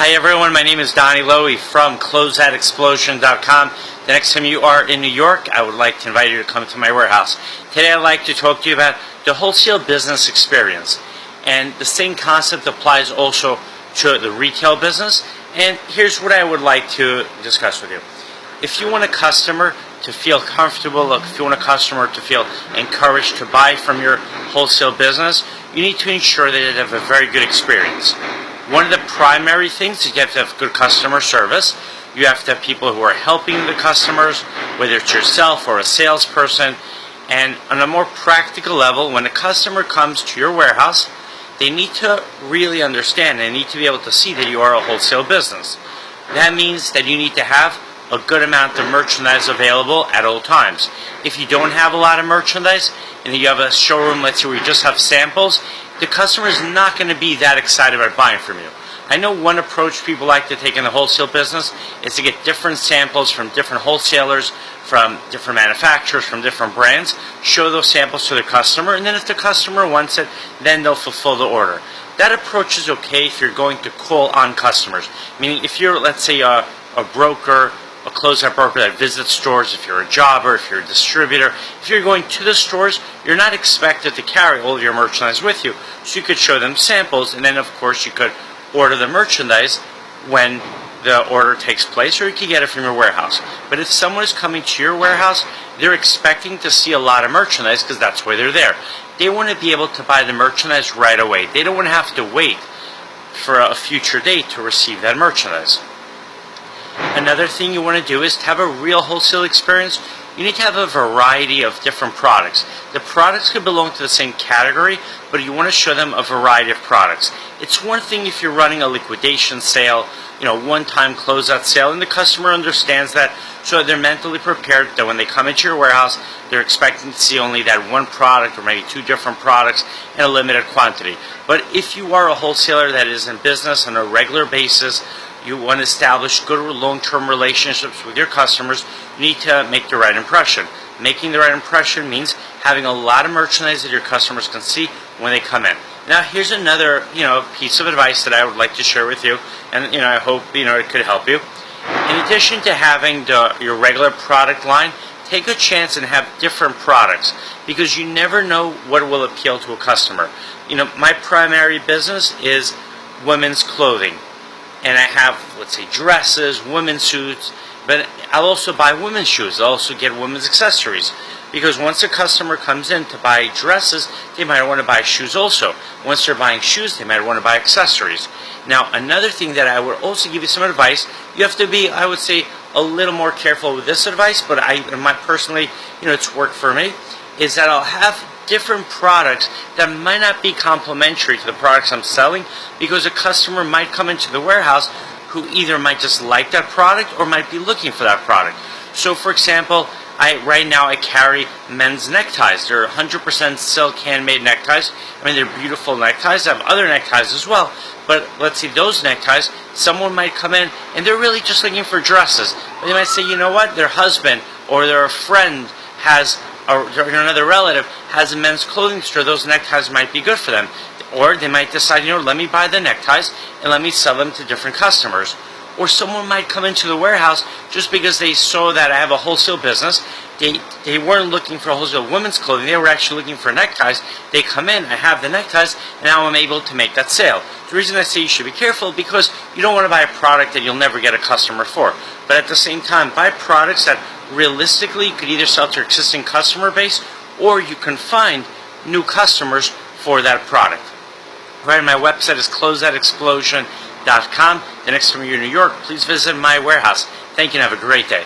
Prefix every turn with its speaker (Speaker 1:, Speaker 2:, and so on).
Speaker 1: Hi everyone, my name is Donnie Lowy from Closeout.com. The next time you are in New York, I would like to invite you to come to my warehouse. Today I'd like to talk to you about the wholesale business experience. And the same concept applies also to the retail business. And here's what I would like to discuss with you. If you want a customer to feel comfortable, if you want a customer to feel encouraged to buy from your wholesale business, you need to ensure that they have a very good experience. One of the primary things is you have to have good customer service. You have to have people who are helping the customers, whether it's yourself or a salesperson. And on a more practical level, when a customer comes to your warehouse, they need to really understand, they need to be able to see that you are a wholesale business. That means that you need to have a good amount of merchandise available at all times. If you don't have a lot of merchandise and you have a showroom, let's say where you just have samples, the customer is not going to be that excited about buying from you. I know one approach people like to take in the wholesale business is to get different samples from different wholesalers, from different manufacturers, from different brands, show those samples to the customer, and then if the customer wants it, then they'll fulfill the order. That approach is okay if you're going to call on customers. Meaning if you're, let's say, a broker, a closeout broker that visits stores, if you're a jobber, if you're a distributor, if you're going to the stores, you're not expected to carry all of your merchandise with you. So you could show them samples, and then of course you could order the merchandise when the order takes place, or you could get it from your warehouse. But if someone is coming to your warehouse, they're expecting to see a lot of merchandise because that's why they're there. They want to be able to buy the merchandise right away. They don't want to have to wait for a future date to receive that merchandise. Another thing you want to do is to have a real wholesale experience. You need to have a variety of different products. The products could belong to the same category, but you want to show them a variety of products. It's one thing if you're running a liquidation sale, one-time closeout sale, and the customer understands that, so they're mentally prepared that when they come into your warehouse, they're expecting to see only that one product or maybe two different products in a limited quantity. But if you are a wholesaler that is in business on a regular basis, you want to establish good long-term relationships with your customers, you need to make the right impression. Making the right impression means having a lot of merchandise that your customers can see when they come in. Now here's another piece of advice that I would like to share with you, and I hope it could help you. In addition to having your regular product line, take a chance and have different products, because you never know what will appeal to a customer. My primary business is women's clothing. And I have, let's say, dresses, women's suits, but I'll also buy women's shoes. I'll also get women's accessories. Because once a customer comes in to buy dresses, they might want to buy shoes also. Once they're buying shoes, they might want to buy accessories. Now, another thing that I would also give you some advice, you have to be, I would say, a little more careful with this advice, but personally, it's worked for me, is that I'll have different products that might not be complementary to the products I'm selling, because a customer might come into the warehouse who either might just like that product or might be looking for that product. So for example, right now I carry men's neckties. They're 100% silk handmade neckties. They're beautiful neckties. I have other neckties as well, but let's see, those neckties, someone might come in and they're really just looking for dresses. But they might say, you know what, their husband or their friend or another relative has a men's clothing store, those neckties might be good for them. Or they might decide, let me buy the neckties and let me sell them to different customers. Or someone might come into the warehouse just because they saw that I have a wholesale business. They weren't looking for wholesale women's clothing, they were actually looking for neckties. They come in, I have the neckties, and now I'm able to make that sale. The reason I say you should be careful, because you don't want to buy a product that you'll never get a customer for. But at the same time, buy products that realistically you could either sell to your existing customer base, or you can find new customers for that product. Right, my website is closeoutexplosion.com. The next time you're in New York, please visit my warehouse. Thank you and have a great day.